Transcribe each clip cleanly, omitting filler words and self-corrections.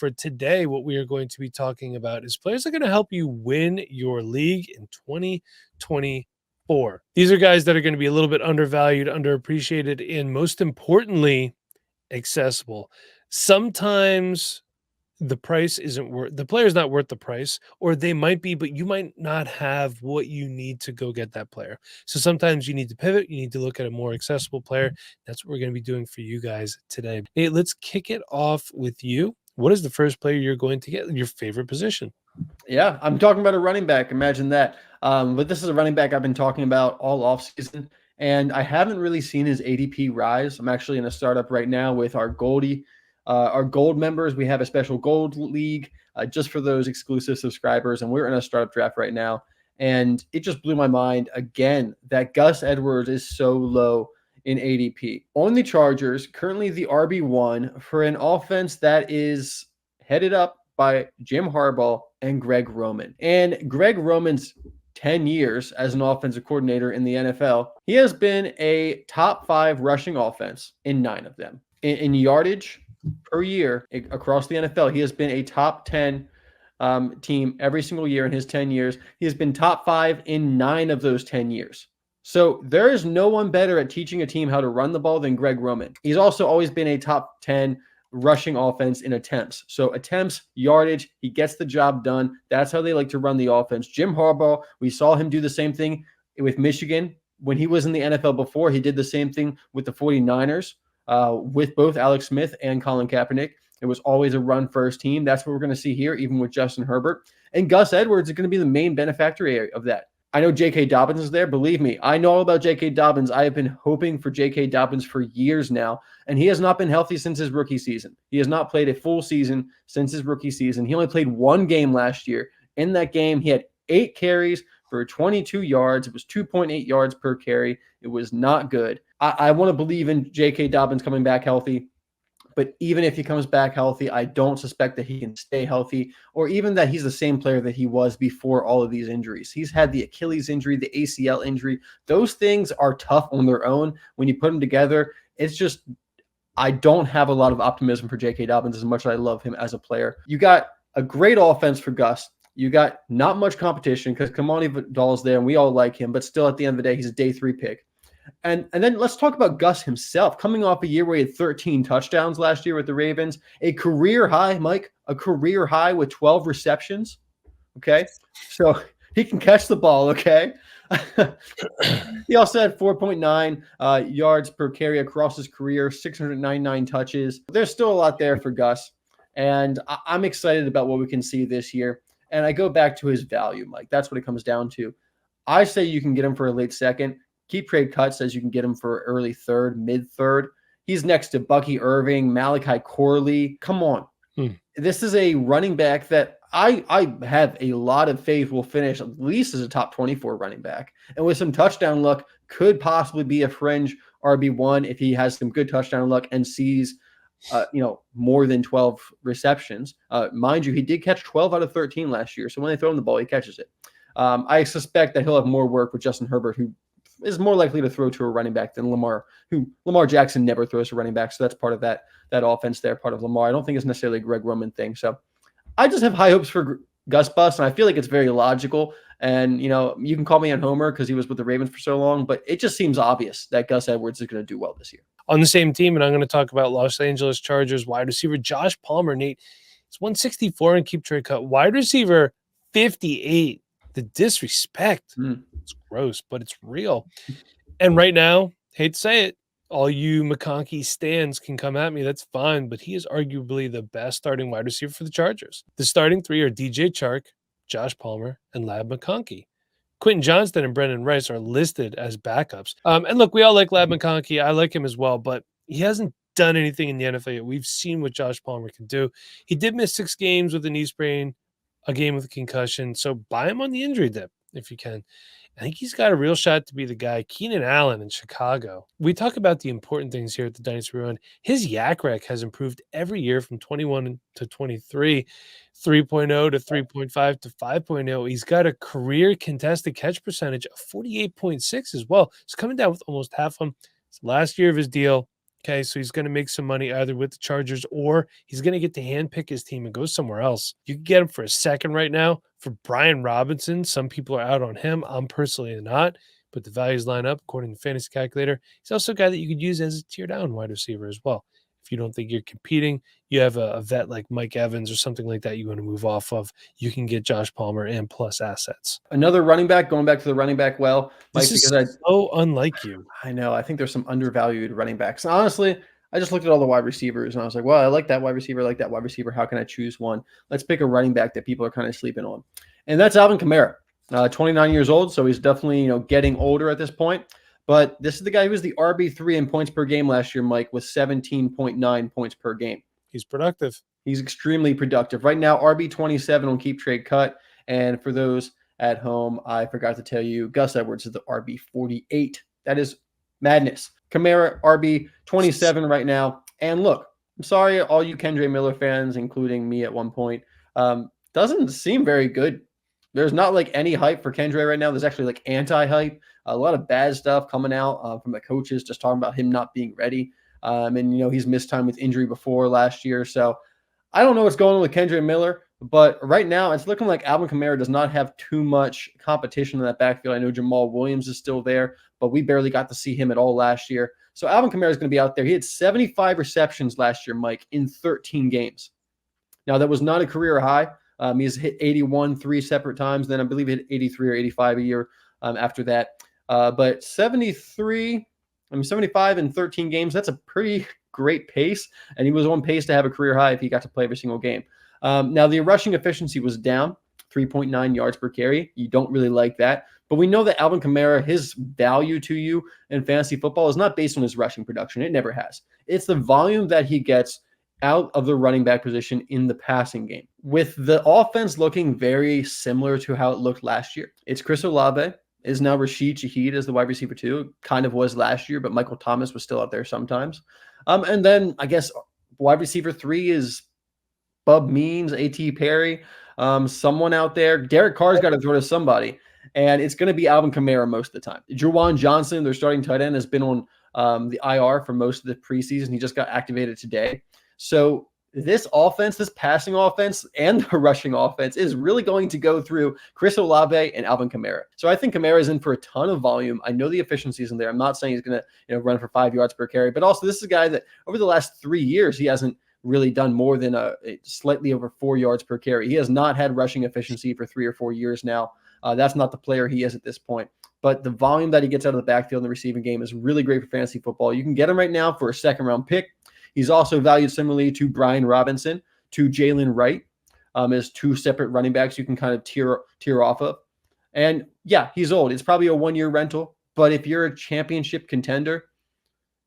for today, what we are going to be talking about is players that are going to help you win your league in 2024. These are guys that are going to be a little bit undervalued, underappreciated, and most importantly, accessible. Sometimes the price isn't worth the player's not worth the price, or they might be, but you might not have what you need to go get that player. So sometimes you need to pivot, you need to look at a more accessible player. That's what we're going to be doing for you guys today. Hey, let's kick it off with you. What is the first player you're going to get in your favorite position? Yeah, I'm talking about a running back. Imagine that. But this is a running back I've been talking about all offseason, and I haven't really seen his ADP rise. I'm actually in a startup right now with our gold members. We have a special gold league just for those exclusive subscribers, and we're in a startup draft right now. And it just blew my mind again that Gus Edwards is so low in ADP. On the Chargers, currently the RB1 for an offense that is headed up by Jim Harbaugh and Greg Roman. And Greg Roman's 10 years as an offensive coordinator in the NFL, he has been a top 5 rushing offense in 9 of them. In yardage per year across the NFL, he has been a top 10 team every single year in his 10 years. He has been top 5 in 9 of those 10 years. So there is no one better at teaching a team how to run the ball than Greg Roman. He's also always been a top 10 rushing offense in attempts. So attempts, yardage, he gets the job done. That's how they like to run the offense. Jim Harbaugh, we saw him do the same thing with Michigan. When he was in the NFL before, he did the same thing with the 49ers with both Alex Smith and Colin Kaepernick. It was always a run-first team. That's what we're going to see here, even with Justin Herbert. And Gus Edwards is going to be the main beneficiary of that. I know J.K. Dobbins is there. Believe me, I know all about J.K. Dobbins. I have been hoping for J.K. Dobbins for years now, and he has not been healthy since his rookie season. He has not played a full season since his rookie season. He only played one game last year. In that game, he had 8 carries for 22 yards. It was 2.8 yards per carry. It was not good. I want to believe in J.K. Dobbins coming back healthy. But even if he comes back healthy, I don't suspect that he can stay healthy, or even that he's the same player that he was before all of these injuries. He's had the Achilles injury, the ACL injury. Those things are tough on their own. When you put them together, it's just, I don't have a lot of optimism for J.K. Dobbins as much as I love him as a player. You got a great offense for Gus. You got not much competition because Kamani Vidal's there, and we all like him, but still at the end of the day, he's a day 3 pick. And then let's talk about Gus himself, coming off a year where he had 13 touchdowns last year with the Ravens, a career high, Mike, a career high with 12 receptions. Okay. So he can catch the ball. Okay. He also had 4.9 yards per carry across his career, 699 touches. There's still a lot there for Gus. And I'm excited about what we can see this year. And I go back to his value, Mike. That's what it comes down to. I say you can get him for a late second. Keep Trade Cut says you can get him for early 3rd, mid-3rd. He's next to Bucky Irving, Malachi Corley. Come on. This is a running back that I have a lot of faith will finish at least as a top 24 running back. And with some touchdown luck, could possibly be a fringe RB1 if he has some good touchdown luck and sees more than 12 receptions. Mind you, he did catch 12 out of 13 last year. So when they throw him the ball, he catches it. I suspect that he'll have more work with Justin Herbert, who is more likely to throw to a running back than Lamar, who Lamar Jackson never throws to running back. So that's part of that offense there, part of Lamar. I don't think it's necessarily a Greg Roman thing. So I just have high hopes for Gus Bus, and I feel like it's very logical. And, you can call me on Homer because he was with the Ravens for so long, but it just seems obvious that Gus Edwards is going to do well this year. On the same team, and I'm going to talk about Los Angeles Chargers wide receiver Josh Palmer, Nate. It's 164 and Keep Trade Cut. Wide receiver 58. The disrespect. It's gross, but it's real. And right now, hate to say it, all you McConkey stands can come at me. That's fine, but he is arguably the best starting wide receiver for the Chargers. The starting 3 are DJ Chark, Josh Palmer, and Lab McConkey. Quentin Johnston and Brendan Rice are listed as backups. And look, we all like Lab McConkey. I like him as well, but he hasn't done anything in the NFL yet. We've seen what Josh Palmer can do. He did miss 6 games with a knee sprain, a game with a concussion. So buy him on the injury dip if you can. I think he's got a real shot to be the guy. Keenan Allen in Chicago. We talk about the important things here at the Dynasty Run. His yak rec has improved every year from 21 to 23, 3.0 to 3.5 to 5.0. He's got a career contested catch percentage of 48.6 as well. He's coming down with almost half of them. It's the last year of his deal. Okay, so he's going to make some money either with the Chargers or he's going to get to handpick his team and go somewhere else. You can get him for a second right now for Brian Robinson. Some people are out on him. I'm personally not, but the values line up according to Fantasy Calculator. He's also a guy that you could use as a tier down wide receiver as well. If you don't think you're competing, you have a vet like Mike Evans or something like that you want to move off of, you can get Josh Palmer and plus assets. Another running back, going back to the running back well, Mike, This is so unlike you. I know. I think there's some undervalued running backs. And honestly, I just looked at all the wide receivers and I was like, well, I like that wide receiver. I like that wide receiver. How can I choose one? Let's pick a running back that people are kind of sleeping on. And that's Alvin Kamara, 29 years old. So he's definitely, getting older at this point. But this is the guy who was the RB3 in points per game last year, Mike, with 17.9 points per game. He's productive. He's extremely productive. Right now, RB27 on Keep Trade Cut. And for those at home, I forgot to tell you, Gus Edwards is the RB48. That is madness. Kamara, RB27 right now. And look, I'm sorry, all you Kendre Miller fans, including me at one point, doesn't seem very good. There's not like any hype for Kendre right now. There's actually like anti-hype. A lot of bad stuff coming out from the coaches, just talking about him not being ready. And, he's missed time with injury before last year. So I don't know what's going on with Kendre Miller, but right now it's looking like Alvin Kamara does not have too much competition in that backfield. I know Jamal Williams is still there, but we barely got to see him at all last year. So Alvin Kamara is going to be out there. He had 75 receptions last year, Mike, in 13 games. Now, that was not a career high. He's hit 81 three separate times. Then I believe he hit 83 or 85 a year after that. But 75 in 13 games, that's a pretty great pace. And he was on pace to have a career high if he got to play every single game. Now, the rushing efficiency was down 3.9 yards per carry. You don't really like that. But we know that Alvin Kamara, his value to you in fantasy football is not based on his rushing production. It never has. It's the volume that he gets out of the running back position in the passing game. With the offense looking very similar to how it looked last year. It's Chris Olave, is now Rashid Shaheed as the wide receiver 2. Kind of was last year, but Michael Thomas was still out there sometimes. And then I guess wide receiver 3 is Bub Means, A.T. Perry, someone out there. Derek Carr's got to throw to somebody. And it's going to be Alvin Kamara most of the time. Juwan Johnson, their starting tight end, has been on the IR for most of the preseason. He just got activated today. So this offense, this passing offense and the rushing offense is really going to go through Chris Olave and Alvin Kamara. So I think Kamara is in for a ton of volume. I know the efficiency isn't there. I'm not saying he's going to run for 5 yards per carry, but also this is a guy that over the last 3 years, he hasn't really done more than a slightly over 4 yards per carry. He has not had rushing efficiency for 3 or 4 years now. That's not the player he is at this point. But the volume that he gets out of the backfield in the receiving game is really great for fantasy football. You can get him right now for a second-round pick. He's also valued similarly to Brian Robinson, to Jalen Wright, as 2 separate running backs you can kind of tier off of. And yeah, he's old. It's probably a 1-year rental. But if you're a championship contender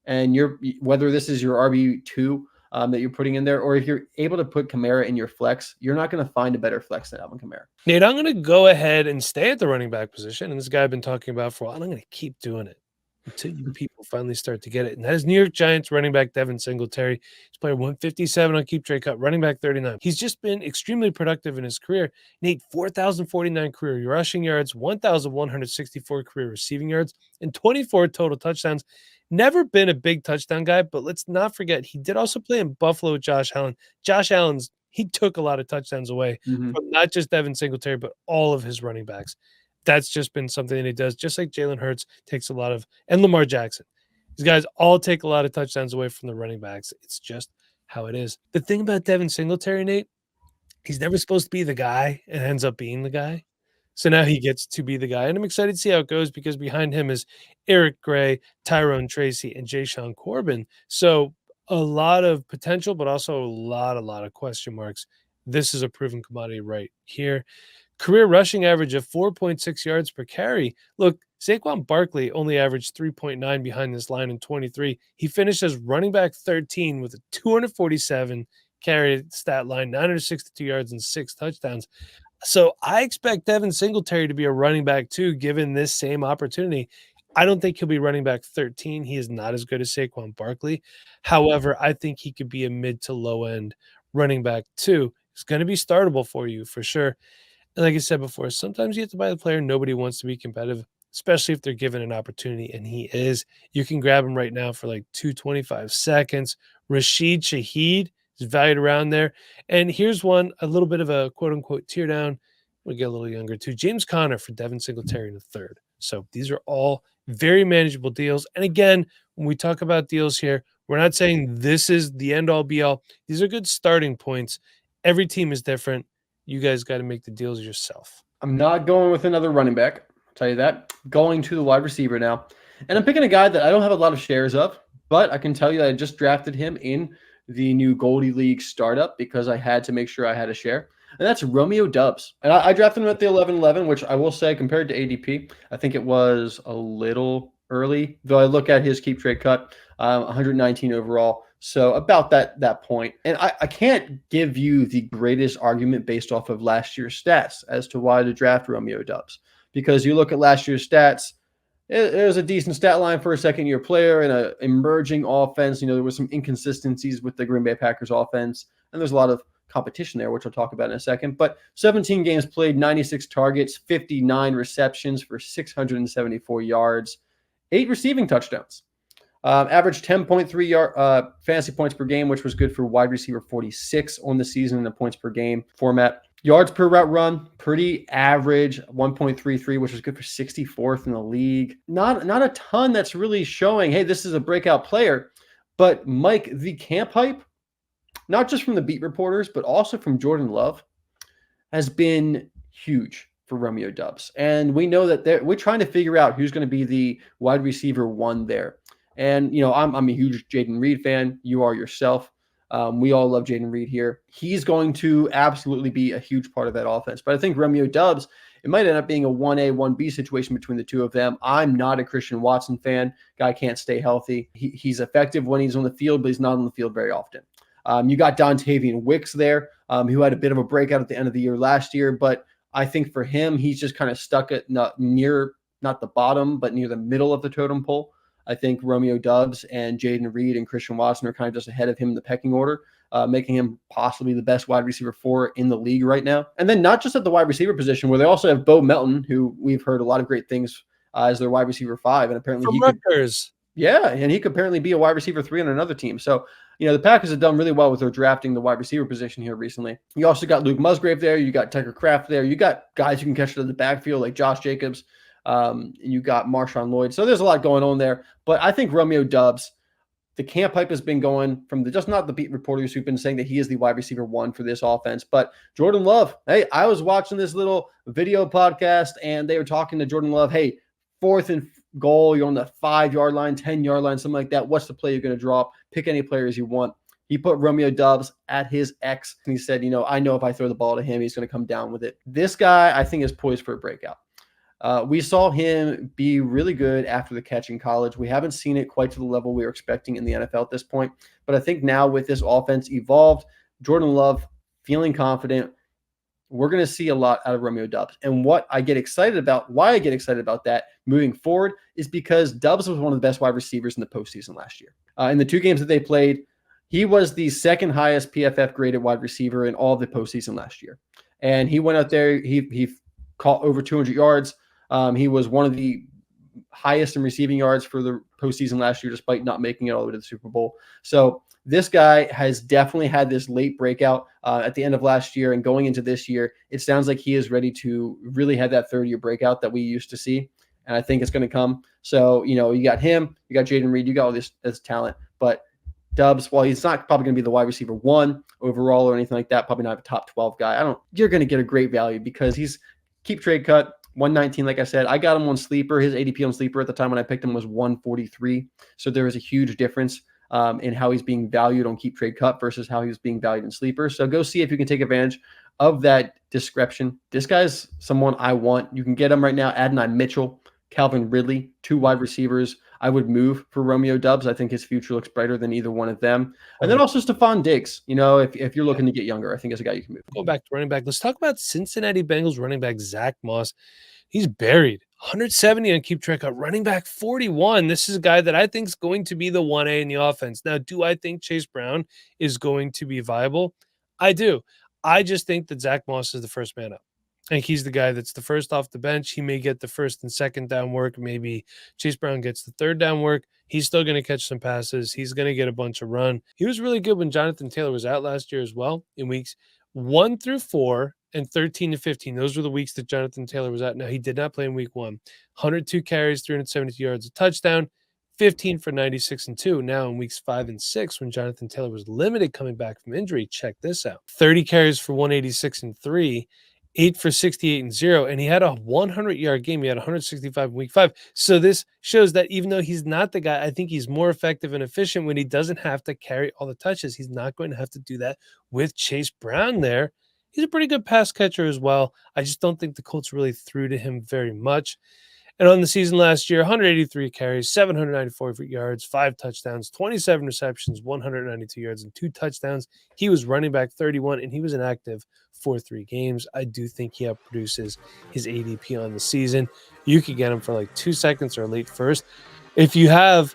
and whether this is your RB2 that you're putting in there, or if you're able to put Kamara in your flex, you're not going to find a better flex than Alvin Kamara. Nate, I'm going to go ahead and stay at the running back position. And this guy I've been talking about for a while, and I'm going to keep doing it until you people finally start to get it. And that is New York Giants running back Devin Singletary. He's player 157 on Keep Trade Cut, running back 39. He's just been extremely productive in his career. Nate, 4,049 career rushing yards, 1,164 career receiving yards, and 24 total touchdowns. Never been a big touchdown guy, but let's not forget, he did also play in Buffalo with Josh Allen. Josh Allen's, he took a lot of touchdowns away from not just Devin Singletary, but all of his running backs. That's just been something that he does, just like Jalen Hurts takes a lot of, and Lamar Jackson. These guys all take a lot of touchdowns away from the running backs. It's just how it is. The thing about Devin Singletary, Nate, he's never supposed to be the guy and ends up being the guy. So now he gets to be the guy. And I'm excited to see how it goes because behind him is Eric Gray, Tyrone Tracy, and Jayshon Corbin. So a lot of potential, but also a lot of question marks. This is a proven commodity right here. Career rushing average of 4.6 yards per carry. Look, Saquon Barkley only averaged 3.9 behind this line in 23. He finished as running back 13 with a 247 carry stat line, 962 yards and 6 touchdowns. So I expect Devin Singletary to be a running back too, given this same opportunity. I don't think he'll be running back 13. He is not as good as Saquon Barkley. However, I think he could be a mid to low end running back too. It's going to be startable for you for sure. And like I said before, sometimes you have to buy the player. Nobody wants to be competitive. especially if they're given an opportunity, and he is. You can grab him right now for like 225 seconds. Rashid Shaheed is valued around there. And here's one, a little bit of a quote-unquote tear down. We'll get a little younger too. James Conner for Devin Singletary in the third. So these are all very manageable deals. And again, when we talk about deals here, we're not saying this is the end-all be-all. These are good starting points. Every team is different. You guys got to make the deals yourself. I'm not going with another running back. I'll tell you that. Going to the wide receiver now. And I'm picking a guy that I don't have a lot of shares of, but I can tell you that I just drafted him in the new Goldie League startup because I had to make sure I had a share. And that's Romeo Doubs. And I drafted him at the 11-11, which I will say compared to ADP, I think it was a little early, though I look at his keep trade cut, 119 overall. So about that point. And I can't give you the greatest argument based off of last year's stats as to why to draft Romeo Doubs. Because you look at last year's stats, it was a decent stat line for a second-year player in an emerging offense. There was some inconsistencies with the Green Bay Packers offense, and there's a lot of competition there, which I'll talk about in a second. But 17 games played, 96 targets, 59 receptions for 674 yards, 8 receiving touchdowns. Averaged 10.3 fantasy points per game, which was good for wide receiver 46 on the season in the points per game format. Yards per route run, pretty average, 1.33, which was good for 64th in the league. Not a ton that's really showing, hey, this is a breakout player. But Mike, the camp hype, not just from the beat reporters, but also from Jordan Love, has been huge for Romeo Doubs. And we know that we're trying to figure out who's going to be the wide receiver one there. And, I'm a huge Jayden Reed fan. You are yourself. We all love Jayden Reed here. He's going to absolutely be a huge part of that offense. But I think Romeo Doubs, it might end up being a 1A, 1B situation between the two of them. I'm not a Christian Watson fan. Guy can't stay healthy. He's effective when he's on the field, but he's not on the field very often. You got Dontavian Wicks there, who had a bit of a breakout at the end of the year last year. But I think for him, he's just kind of stuck at not the bottom, but near the middle of the totem pole. I think Romeo Doubs and Jayden Reed and Christian Watson are kind of just ahead of him in the pecking order, making him possibly the best wide receiver 4 in the league right now. And then not just at the wide receiver position, where they also have Bo Melton, who we've heard a lot of great things as their wide receiver 5, and apparently he could apparently be a wide receiver 3 on another team. So, the Packers have done really well with their drafting the wide receiver position here recently. You also got Luke Musgrave there. You got Tucker Kraft there. You got guys who can catch it in the backfield like Josh Jacobs. You got Marshawn Lloyd. So there's a lot going on there. But I think Romeo Doubs, the camp hype has been going from just not the beat reporters who've been saying that he is the wide receiver 1 for this offense, but Jordan Love. Hey, I was watching this little video podcast and they were talking to Jordan Love. Hey, 4th and goal, you're on the 5-yard line, 10-yard line, something like that. What's the play you're going to drop? Pick any players you want. He put Romeo Doubs at his X, and he said, I know if I throw the ball to him, he's going to come down with it. This guy, I think, is poised for a breakout. We saw him be really good after the catch in college. We haven't seen it quite to the level we were expecting in the NFL at this point. But I think now with this offense evolved, Jordan Love feeling confident, we're going to see a lot out of Romeo Doubs. And why I get excited about that moving forward is because Doubs was one of the best wide receivers in the postseason last year. In the 2 games that they played, he was the second highest PFF graded wide receiver in all of the postseason last year. And he went out there, he caught over 200 yards. He was one of the highest in receiving yards for the postseason last year, despite not making it all the way to the Super Bowl. So this guy has definitely had this late breakout at the end of last year and going into this year. It sounds like he is ready to really have that third-year breakout that we used to see, and I think it's going to come. So, you got him, you got Jayden Reed, you got all this talent, but Doubs, while he's not probably going to be the wide receiver 1 overall or anything like that, probably not a top 12 guy. You're going to get a great value because he's keep trade cut. 119, like I said, I got him on Sleeper. His ADP on Sleeper at the time when I picked him was 143. So there is a huge difference in how he's being valued on Keep Trade Cut versus how he was being valued in Sleeper. So go see if you can take advantage of that discretion. This guy's someone I want. You can get him right now. Adonai Mitchell, Calvin Ridley, 2 wide receivers. I would move for Romeo Doubs. I think his future looks brighter than either one of them. And then also Stephon Diggs. If you're looking to get younger, I think it's a guy you can move. Go back to running back. Let's talk about Cincinnati Bengals running back Zack Moss. He's buried 170 on Keep Track of running back 41. This is a guy that I think is going to be the 1A in the offense. Now, do I think Chase Brown is going to be viable? I do. I just think that Zack Moss is the first man up. I think he's the guy that's the first off the bench. He may get the first and second down work. Maybe Chase Brown gets the third down work. He's still going to catch some passes. He's going to get a bunch of run. He was really good when Jonathan Taylor was out last year as well in weeks 1 through 4 and 13 to 15. Those were the weeks that Jonathan Taylor was out. Now, he did not play in week 1. 102 carries, 372 yards, a touchdown, 15 for 96 and 2. Now in weeks 5 and 6, when Jonathan Taylor was limited coming back from injury, check this out. 30 carries for 186 and 3. 8 for 68 and 0, and he had a 100-yard game. He had 165 in week 5. So this shows that even though he's not the guy, I think he's more effective and efficient when he doesn't have to carry all the touches. He's not going to have to do that with Chase Brown there. He's a pretty good pass catcher as well. I just don't think the Colts really threw to him very much. And on the season last year, 183 carries, 794 yards, 5 touchdowns, 27 receptions, 192 yards, and 2 touchdowns. He was running back 31, and he was inactive for 3 games. I do think he outproduces his ADP on the season. You could get him for like 2 seconds or late first. If you have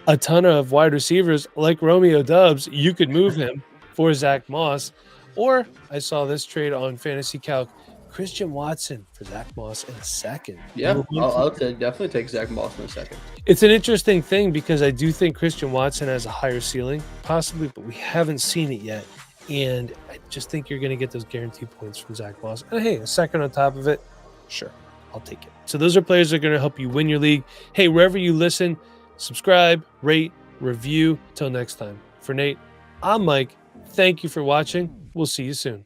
a ton of wide receivers like Romeo Doubs, you could move him for Zack Moss. Or I saw this trade on Fantasy Calc. Christian Watson for Zack Moss in a second. Yeah, I'll definitely take Zack Moss in a second. It's an interesting thing because I do think Christian Watson has a higher ceiling, possibly, but we haven't seen it yet. And I just think you're going to get those guaranteed points from Zack Moss. And hey, a second on top of it, sure, I'll take it. So those are players that are going to help you win your league. Hey, wherever you listen, subscribe, rate, review. Till next time. For Nate, I'm Mike. Thank you for watching. We'll see you soon.